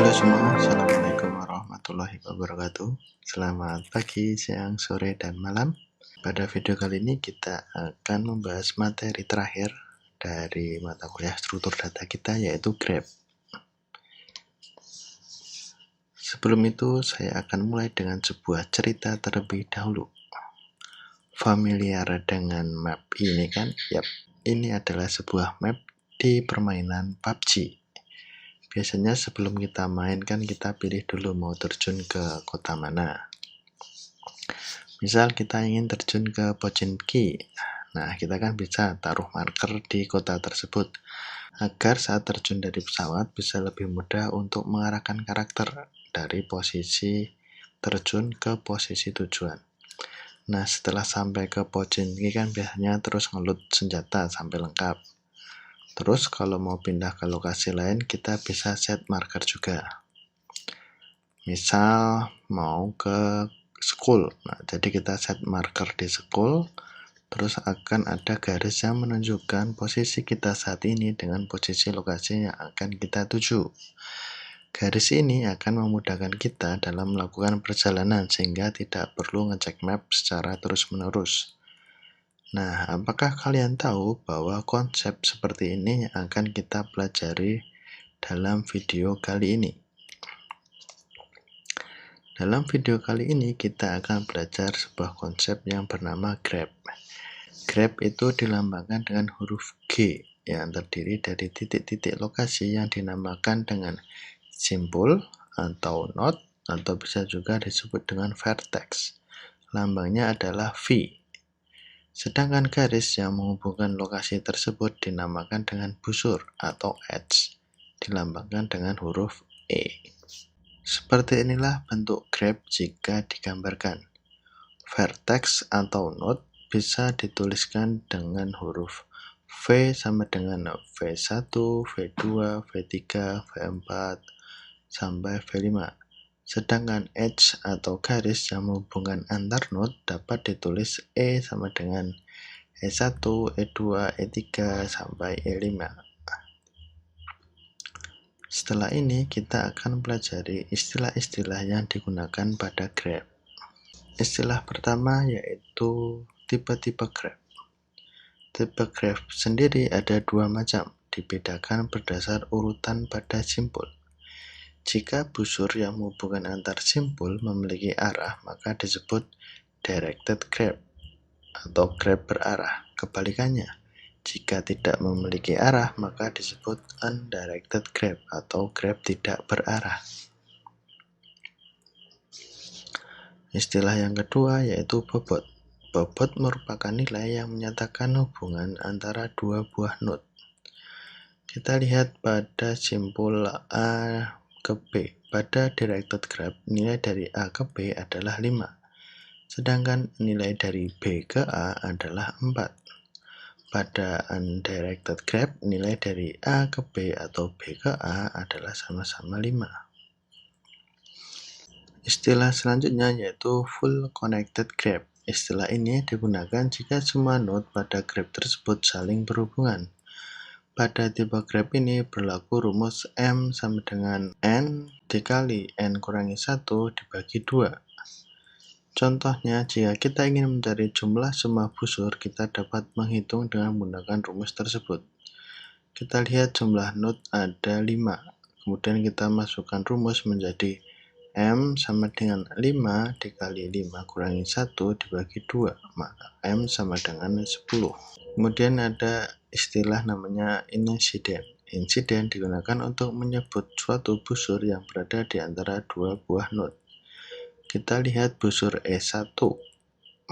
Halo semua, Assalamualaikum warahmatullahi wabarakatuh. Selamat pagi, siang, sore, dan malam. Pada video kali ini kita akan membahas materi terakhir dari mata kuliah struktur data kita, yaitu graph. Sebelum itu, saya akan mulai dengan sebuah cerita terlebih dahulu. Familiar dengan map ini kan? Yap, ini adalah sebuah map di permainan PUBG. Biasanya sebelum kita main kan kita pilih dulu mau terjun ke kota mana. Misal kita ingin terjun ke Pochinki. Nah, kita kan bisa taruh marker di kota tersebut agar saat terjun dari pesawat bisa lebih mudah untuk mengarahkan karakter dari posisi terjun ke posisi tujuan. Nah, setelah sampai ke Pochinki kan biasanya terus ngeloot senjata sampai lengkap. Terus kalau mau pindah ke lokasi lain, kita bisa set marker juga. Misal mau ke school. Nah, jadi kita set marker di school, terus akan ada garis yang menunjukkan posisi kita saat ini dengan posisi lokasi yang akan kita tuju. Garis ini akan memudahkan kita dalam melakukan perjalanan sehingga tidak perlu ngecek map secara terus-menerus. Nah, apakah kalian tahu bahwa konsep seperti ini akan kita pelajari dalam video kali ini? Dalam video kali ini kita akan belajar sebuah konsep yang bernama graph. Graph itu dilambangkan dengan huruf G yang terdiri dari titik-titik lokasi yang dinamakan dengan simbol atau node atau bisa juga disebut dengan vertex. Lambangnya adalah V. Sedangkan garis yang menghubungkan lokasi tersebut dinamakan dengan busur atau edge, dilambangkan dengan huruf E. Seperti inilah bentuk graph jika digambarkan. Vertex atau node bisa dituliskan dengan huruf V sama dengan V1, V2, V3, V4, sampai V5. Sedangkan edge atau garis yang menghubungkan antar node dapat ditulis E sama dengan E1, E2, E3, sampai E5. Setelah ini kita akan pelajari istilah-istilah yang digunakan pada graph. Istilah pertama yaitu tipe-tipe graph. Tipe graph sendiri ada dua macam, dibedakan berdasar urutan pada simpul. Jika busur yang menghubungkan antar simpul memiliki arah, maka disebut directed graph atau graph berarah. Kebalikannya, jika tidak memiliki arah, maka disebut undirected graph atau graph tidak berarah. Istilah yang kedua yaitu bobot. Bobot merupakan nilai yang menyatakan hubungan antara dua buah node. Kita lihat pada simpul A ke B. Pada directed graph, nilai dari A ke B adalah 5. Sedangkan nilai dari B ke A adalah 4. Pada undirected graph, nilai dari A ke B atau B ke A adalah sama-sama 5. Istilah selanjutnya yaitu full connected graph. Istilah ini digunakan jika semua node pada graph tersebut saling berhubungan. Pada tipe graph ini berlaku rumus M sama dengan N dikali N kurangi 1 dibagi 2. Contohnya, jika kita ingin mencari jumlah semua busur, kita dapat menghitung dengan menggunakan rumus tersebut. Kita lihat jumlah node ada 5. Kemudian kita masukkan rumus menjadi M sama dengan 5 dikali 5 kurangi 1 dibagi 2, maka M sama dengan 10. Kemudian ada istilah namanya insiden. Insiden digunakan untuk menyebut suatu busur yang berada di antara dua buah node. Kita lihat busur E1,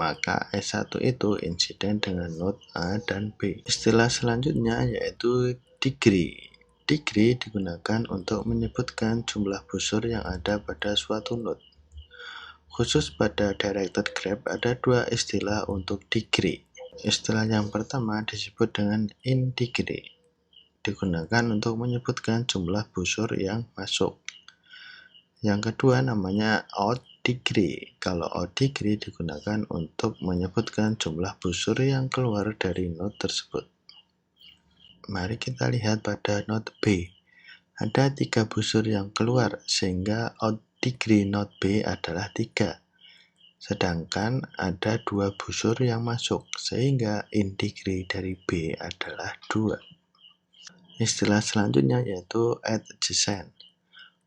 maka E1 itu insiden dengan node A dan B. Istilah selanjutnya yaitu degree. Degree digunakan untuk menyebutkan jumlah busur yang ada pada suatu node. Khusus pada directed graph ada dua istilah untuk degree. Istilah yang pertama disebut dengan in degree. Digunakan untuk menyebutkan jumlah busur yang masuk. Yang kedua namanya out degree. Kalau out degree digunakan untuk menyebutkan jumlah busur yang keluar dari node tersebut. Mari kita lihat pada node B. Ada 3 busur yang keluar, sehingga out degree node B adalah 3. Sedangkan ada 2 busur yang masuk, sehingga in degree dari B adalah 2. Istilah selanjutnya yaitu adjacent.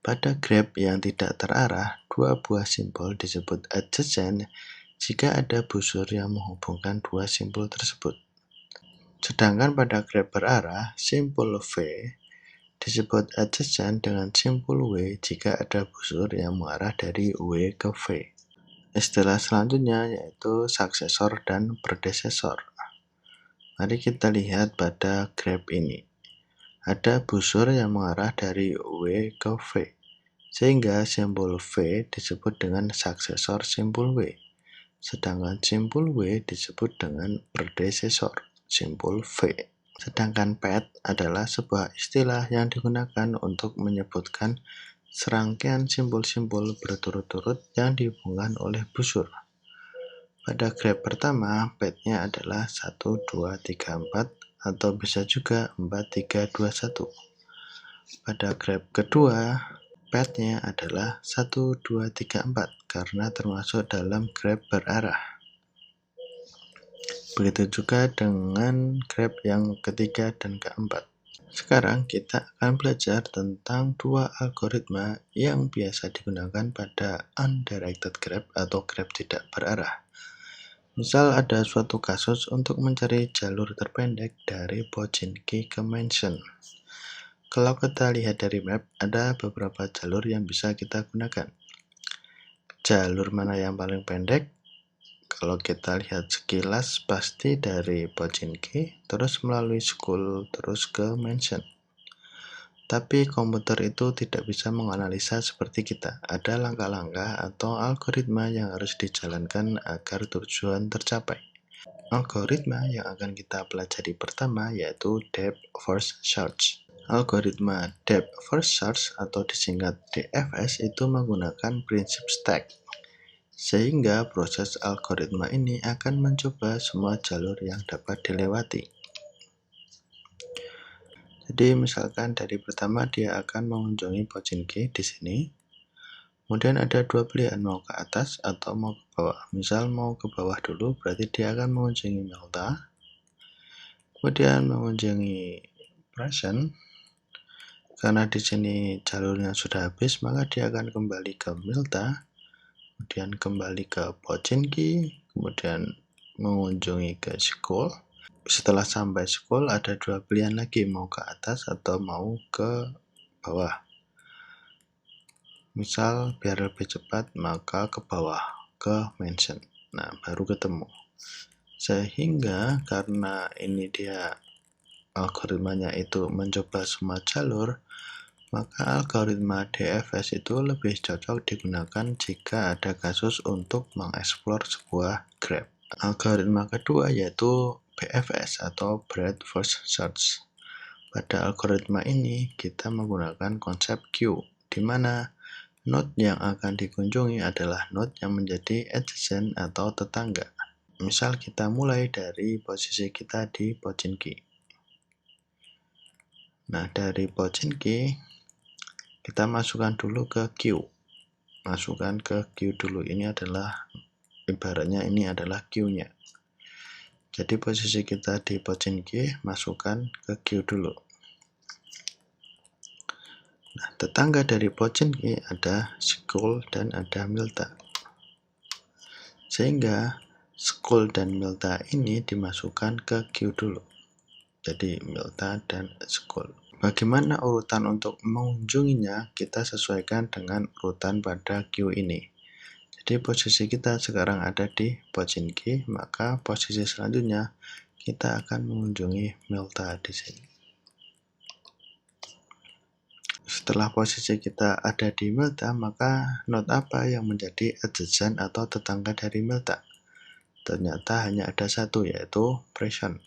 Pada graf yang tidak terarah, 2 buah simpul disebut adjacent jika ada busur yang menghubungkan 2 simpul tersebut. Sedangkan pada graf berarah, simpul V disebut adjacent dengan simpul W jika ada busur yang mengarah dari W ke V. Istilah selanjutnya yaitu suksesor dan predesesor. Mari kita lihat pada graf ini. Ada busur yang mengarah dari W ke V, sehingga simpul V disebut dengan suksesor simpul W, sedangkan simpul W disebut dengan predesesor simpul V. Sedangkan path adalah sebuah istilah yang digunakan untuk menyebutkan serangkaian simpul-simpul berturut-turut yang dihubungkan oleh busur. Pada graf pertama, path-nya adalah 1, 2, 3, 4, atau bisa juga 4, 3, 2, 1. Pada graf kedua, path-nya adalah 1, 2, 3, 4, karena termasuk dalam graf berarah. Begitu juga dengan graf yang ketiga dan keempat. Sekarang kita akan belajar tentang dua algoritma yang biasa digunakan pada undirected graph atau graph tidak berarah. Misal ada suatu kasus untuk mencari jalur terpendek dari Pochinki ke Mansion. Kalau kita lihat dari map, ada beberapa jalur yang bisa kita gunakan. Jalur mana yang paling pendek? Kalau kita lihat sekilas pasti dari Pochinki, terus melalui school, terus ke Mansion. Tapi komputer itu tidak bisa menganalisa seperti kita. Ada langkah-langkah atau algoritma yang harus dijalankan agar tujuan tercapai. Algoritma yang akan kita pelajari pertama yaitu Depth First Search. Algoritma Depth First Search atau disingkat DFS itu menggunakan prinsip stack. Sehingga proses algoritma ini akan mencoba semua jalur yang dapat dilewati. Jadi misalkan dari pertama dia akan mengunjungi Pochinki di sini. Kemudian ada dua pilihan, mau ke atas atau mau ke bawah. Misal mau ke bawah dulu, berarti dia akan mengunjungi Melta. Kemudian mengunjungi Present. Karena di sini jalurnya sudah habis, maka dia akan kembali ke Melta. Kemudian kembali ke Pochinki, kemudian mengunjungi ke School. Setelah sampai School ada dua pilihan lagi, mau ke atas atau mau ke bawah. Misal biar lebih cepat maka ke bawah, ke Mansion. Nah, baru ketemu. Sehingga karena ini dia algoritmanya itu mencoba semua jalur, maka algoritma DFS itu lebih cocok digunakan jika ada kasus untuk mengeksplor sebuah graph. Algoritma kedua yaitu BFS atau Breadth First Search. Pada algoritma ini kita menggunakan konsep queue, di mana node yang akan dikunjungi adalah node yang menjadi adjacent atau tetangga. Misal kita mulai dari posisi kita di Pochinki. Nah, dari Pochinki kita masukkan dulu ke queue. Masukkan ke queue dulu. Ini adalah ibaratnya ini adalah queue-nya. Jadi posisi kita di Pochinki, masukkan ke queue dulu. Nah, tetangga dari Pochinki ada School dan ada Melta. Sehingga School dan Melta ini dimasukkan ke queue dulu. Jadi Melta dan School. Bagaimana urutan untuk mengunjunginya? Kita sesuaikan dengan urutan pada queue ini. Jadi posisi kita sekarang ada di Pochinki, maka posisi selanjutnya kita akan mengunjungi Melta di sini. Setelah posisi kita ada di Melta, maka node apa yang menjadi adjacent atau tetangga dari Melta? Ternyata hanya ada satu, yaitu Present.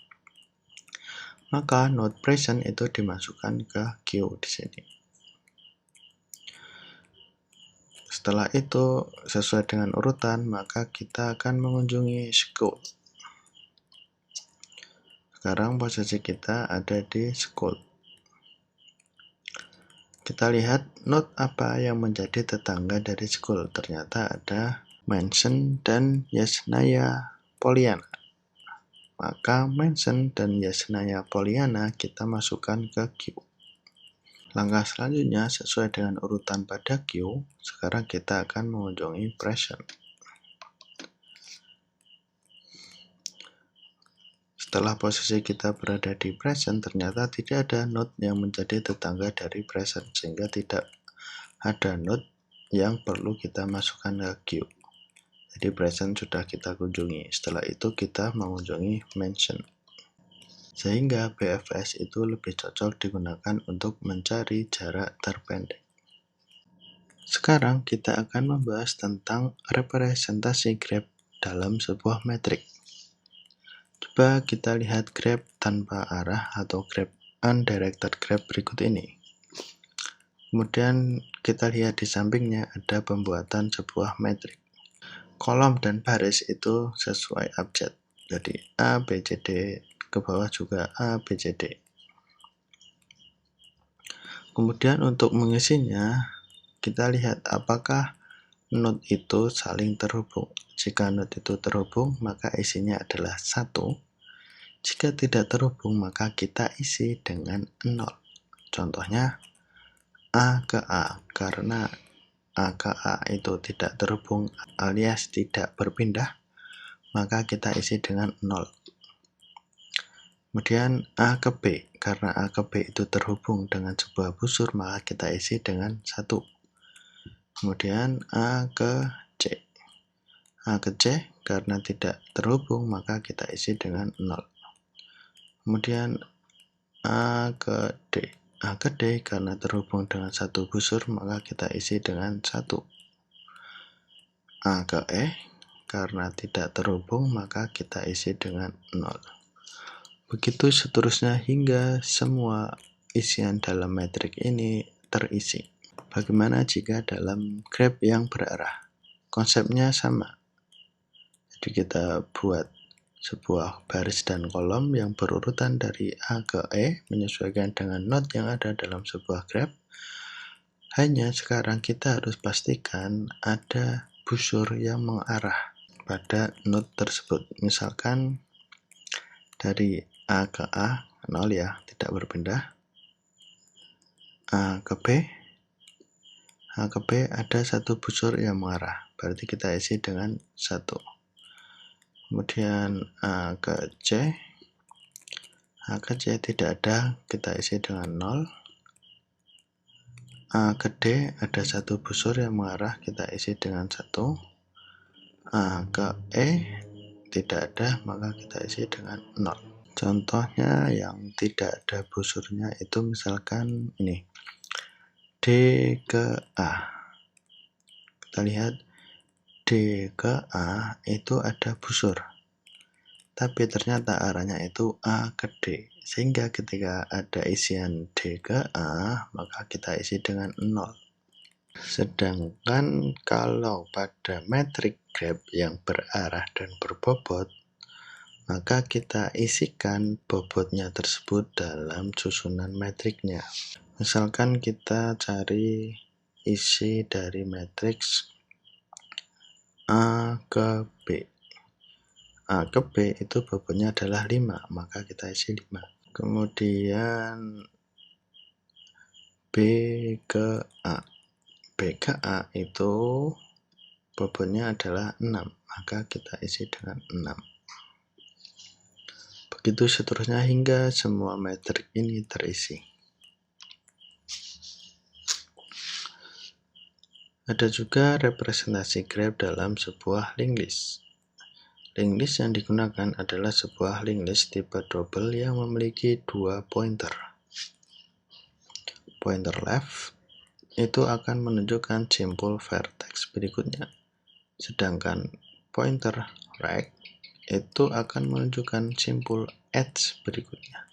Maka node Present itu dimasukkan ke queue di sini. Setelah itu, sesuai dengan urutan, maka kita akan mengunjungi School. Sekarang posisi kita ada di School. Kita lihat node apa yang menjadi tetangga dari school. Ternyata ada Mansion dan Yasnaya Poliana. Maka Mansion dan Yasnaya Poliana kita masukkan ke queue. Langkah selanjutnya, sesuai dengan urutan pada queue, sekarang kita akan mengunjungi present. Setelah posisi kita berada di present, ternyata tidak ada node yang menjadi tetangga dari present, sehingga tidak ada node yang perlu kita masukkan ke queue. Jadi present sudah kita kunjungi. Setelah itu kita mengunjungi mention. Sehingga BFS itu lebih cocok digunakan untuk mencari jarak terpendek. Sekarang kita akan membahas tentang representasi grab dalam sebuah metrik. Coba kita lihat grab tanpa arah atau grab undirected grab berikut ini. Kemudian kita lihat di sampingnya ada pembuatan sebuah metrik. Kolom dan baris itu sesuai abjad. Jadi A, B, C, D, ke bawah juga A, B, C, D. Kemudian untuk mengisinya, kita lihat apakah node itu saling terhubung. Jika node itu terhubung, maka isinya adalah 1. Jika tidak terhubung, maka kita isi dengan 0. Contohnya, A ke A. Karena A ke A itu tidak terhubung alias tidak berpindah, maka kita isi dengan 0. Kemudian A ke B. Karena A ke B itu terhubung dengan sebuah busur, maka kita isi dengan 1. Kemudian A ke C. A ke C karena tidak terhubung, maka kita isi dengan 0. Kemudian A ke D. A ke D karena terhubung dengan satu busur, maka kita isi dengan 1. A ke E karena tidak terhubung, maka kita isi dengan 0. Begitu seterusnya hingga semua isian dalam metrik ini terisi. Bagaimana jika dalam graf yang berarah? Konsepnya sama. Jadi kita buat sebuah baris dan kolom yang berurutan dari A ke E menyesuaikan dengan node yang ada dalam sebuah graf. Hanya sekarang kita harus pastikan ada busur yang mengarah pada node tersebut. Misalkan dari A ke A, 0 ya, tidak berpindah. A ke B, A ke B ada satu busur yang mengarah, berarti kita isi dengan 1. Kemudian A ke C, A ke C tidak ada, kita isi dengan 0. A ke D ada satu busur yang mengarah, kita isi dengan 1. A ke E tidak ada, maka kita isi dengan 0. Contohnya yang tidak ada busurnya itu misalkan ini, D ke A. Kita lihat D ke A itu ada busur, tapi ternyata arahnya itu A ke D, sehingga ketika ada isian D ke A, maka kita isi dengan 0. Sedangkan kalau pada metrik graf yang berarah dan berbobot, maka kita isikan bobotnya tersebut dalam susunan metriknya. Misalkan kita cari isi dari matriks A ke B. A ke B itu bobotnya adalah 5, maka kita isi 5. Kemudian B ke A. B ke A itu bobotnya adalah 6, maka kita isi dengan 6. Begitu seterusnya hingga semua metrik ini terisi. Ada juga representasi graf dalam sebuah linked list. Linked list yang digunakan adalah sebuah linked list tipe double yang memiliki 2 pointer. Pointer left itu akan menunjukkan simpul vertex berikutnya, sedangkan pointer right itu akan menunjukkan simpul edge berikutnya.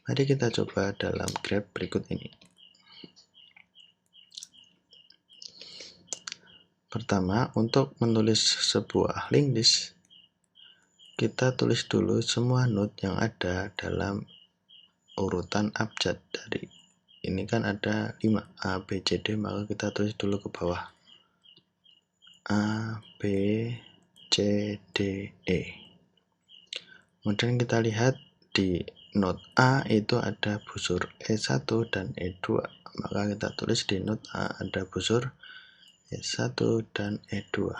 Mari kita coba dalam graf berikut ini. Pertama, untuk menulis sebuah linked list, kita tulis dulu semua node yang ada dalam urutan abjad dari ini kan ada 5 A, B, C, D, maka kita tulis dulu ke bawah A, B, C, D, E. Kemudian kita lihat di not A itu ada busur E1 dan E2, maka kita tulis di not A ada busur E1 dan E2.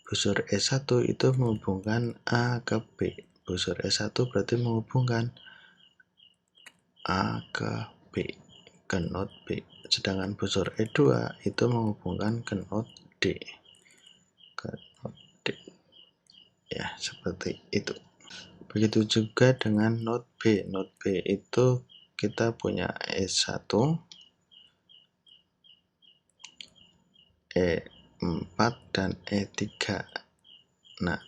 Busur E1 itu menghubungkan A ke B. Busur E1 berarti menghubungkan A ke B, ke not B. Sedangkan busur E2 itu menghubungkan ke not D. Ke not D. Ya, seperti itu. Begitu juga dengan not B. Not B itu kita punya E1, E4, dan E3. Nah,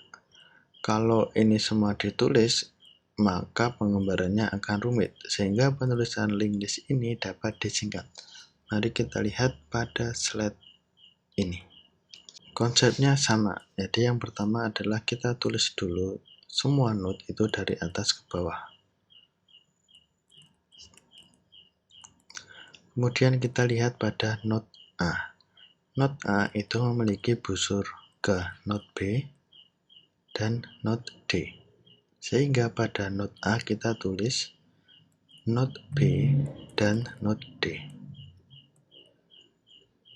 kalau ini semua ditulis, maka penggambarannya akan rumit, sehingga penulisan linked list ini dapat disingkat. Mari kita lihat pada slide ini. Konsepnya sama, jadi yang pertama adalah kita tulis dulu semua node itu dari atas ke bawah. Kemudian kita lihat pada node A. Node A itu memiliki busur ke node B dan node D. Sehingga pada node A kita tulis node B dan node D.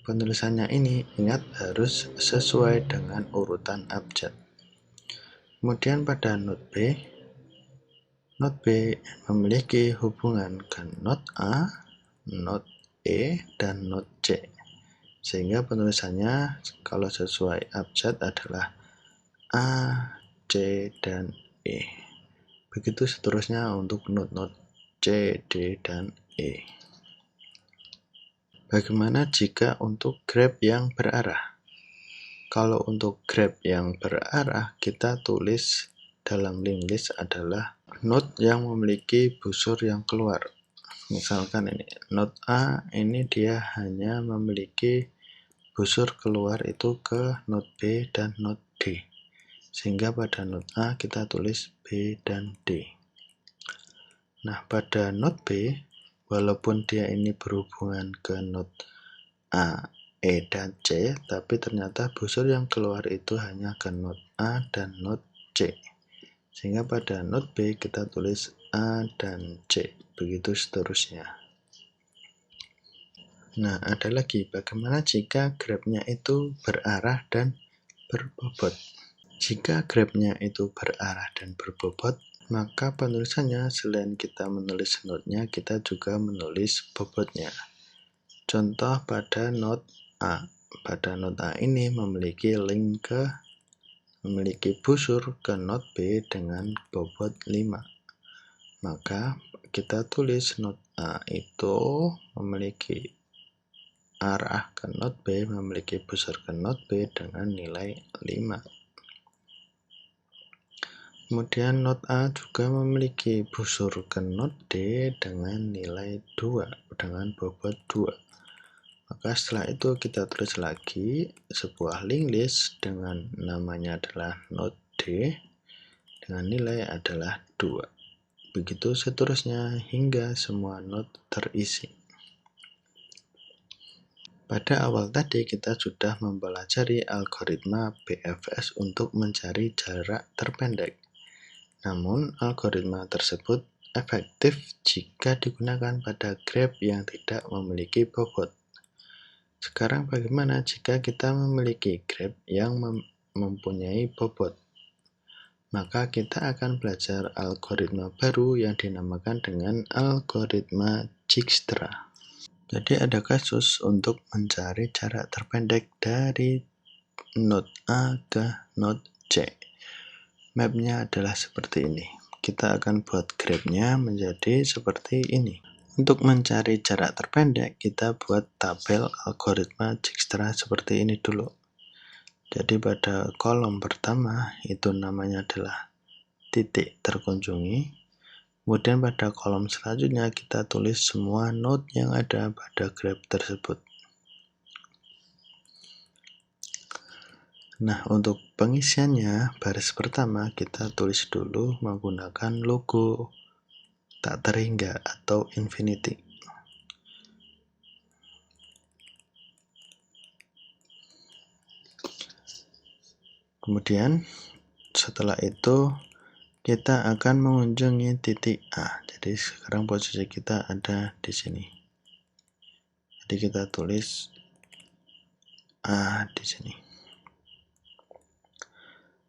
Penulisannya ini ingat harus sesuai dengan urutan abjad. Kemudian pada node B memiliki hubungan ke node A, node E, dan node C. Sehingga penulisannya kalau sesuai abjad adalah A, C, dan E. Begitu seterusnya untuk node-node C, D, dan E. Bagaimana jika untuk graf yang berarah? Kalau untuk graf yang berarah, kita tulis dalam linked list adalah node yang memiliki busur yang keluar. Misalkan ini, node A ini dia hanya memiliki busur keluar itu ke node B dan node D. Sehingga pada node A kita tulis B dan D. Nah, pada node B, walaupun dia ini berhubungan ke node A, E, dan C, tapi ternyata busur yang keluar itu hanya ke node A dan node C. Sehingga pada node B kita tulis A dan C, begitu seterusnya. Nah, ada lagi, bagaimana jika grafnya itu berarah dan berbobot? Jika grafnya itu berarah dan berbobot, maka penulisannya selain kita menulis node-nya, kita juga menulis bobotnya. Contoh pada node A. Pada node A ini memiliki busur ke node B dengan bobot 5. Maka kita tulis node A itu memiliki arah ke node B, memiliki busur ke node B dengan nilai 5. Kemudian node A juga memiliki busur ke node D dengan nilai 2, dengan bobot 2. Maka setelah itu kita tulis lagi sebuah linked list dengan namanya adalah node D dengan nilai adalah 2. Begitu seterusnya hingga semua node terisi. Pada awal tadi kita sudah mempelajari algoritma BFS untuk mencari jarak terpendek. Namun, algoritma tersebut efektif jika digunakan pada graf yang tidak memiliki bobot. Sekarang bagaimana jika kita memiliki graf yang mempunyai bobot? Maka kita akan belajar algoritma baru yang dinamakan dengan algoritma Dijkstra. Jadi ada kasus untuk mencari jarak terpendek dari node A ke node C. Mapnya adalah seperti ini. Kita akan buat grafnya menjadi seperti ini. Untuk mencari jarak terpendek, kita buat tabel algoritma Dijkstra seperti ini dulu. Jadi pada kolom pertama itu namanya adalah titik terkunjungi. Kemudian pada kolom selanjutnya kita tulis semua node yang ada pada graf tersebut. Nah, untuk pengisiannya, baris pertama kita tulis dulu menggunakan logo tak terhingga atau infinity. Kemudian setelah itu kita akan mengunjungi titik A. Jadi sekarang posisi kita ada di sini. Jadi kita tulis A di sini.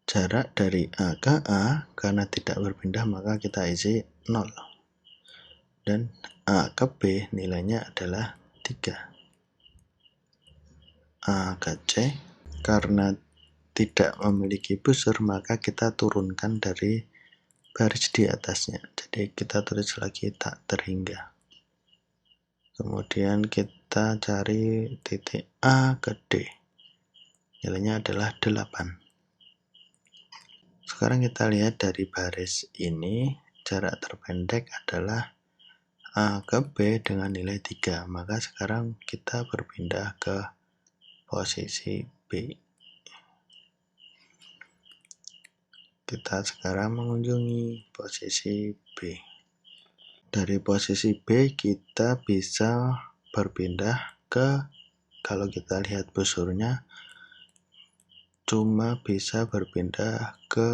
Jarak dari A ke A karena tidak berpindah maka kita isi 0. Dan A ke B nilainya adalah 3. A ke C karena tidak memiliki busur maka kita turunkan dari baris di atasnya. Jadi kita tulis lagi tak terhingga. Kemudian kita cari titik A ke D. Nilainya adalah 8. Sekarang kita lihat dari baris ini, jarak terpendek adalah A ke B dengan nilai 3. Maka sekarang kita berpindah ke posisi B. Kita sekarang mengunjungi posisi B. Dari posisi B kita bisa berpindah ke, kalau kita lihat busurnya, cuma bisa berpindah ke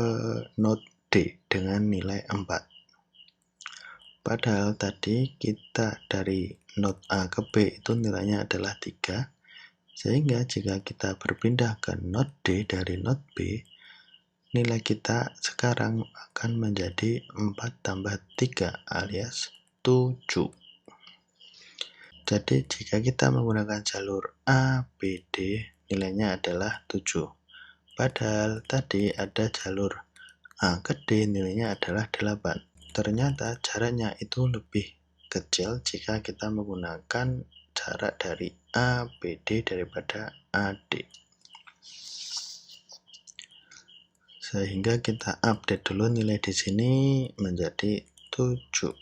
node D dengan nilai 4. Padahal tadi kita dari node A ke B itu nilainya adalah 3. Sehingga jika kita berpindah ke node D dari node B, nilai kita sekarang akan menjadi 4 tambah 3 alias 7. Jadi jika kita menggunakan jalur A, B, D, nilainya adalah 7. Padahal tadi ada jalur A ke D, nilainya adalah 8. Ternyata jaraknya itu lebih kecil jika kita menggunakan jarak dari A, B, D daripada A, D. Sehingga kita update dulu nilai di sini menjadi 7.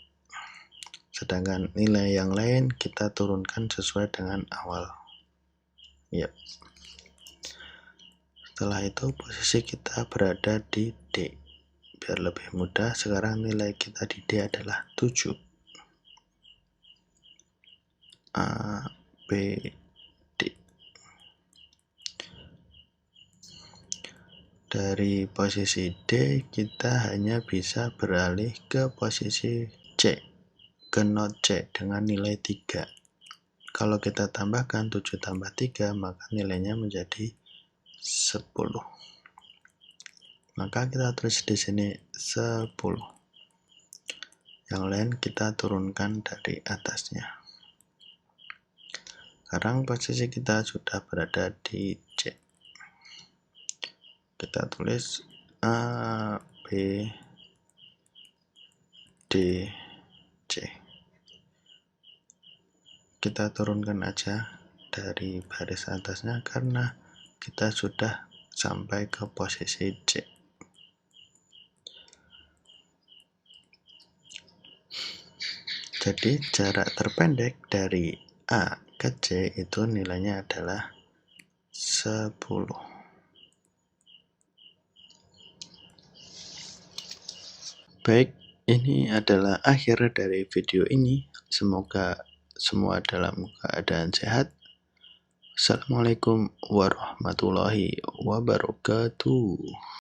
Sedangkan nilai yang lain kita turunkan sesuai dengan awal. Yep. Setelah itu posisi kita berada di D. Biar lebih mudah, sekarang nilai kita di D adalah 7. A, B, D. Dari posisi D kita hanya bisa beralih ke posisi C, ke node C dengan nilai 3. Kalau kita tambahkan 7 tambah 3 maka nilainya menjadi 10. Maka kita tulis di sini 10. Yang lain kita turunkan dari atasnya. Sekarang posisi kita sudah berada di C. Kita tulis A, B, D, C. Kita turunkan aja dari baris atasnya karena kita sudah sampai ke posisi C. Jadi jarak terpendek dari A ke C itu nilainya adalah 10. Baik, ini adalah akhir dari video ini. Semoga semua dalam keadaan sehat. Assalamualaikum warahmatullahi wabarakatuh.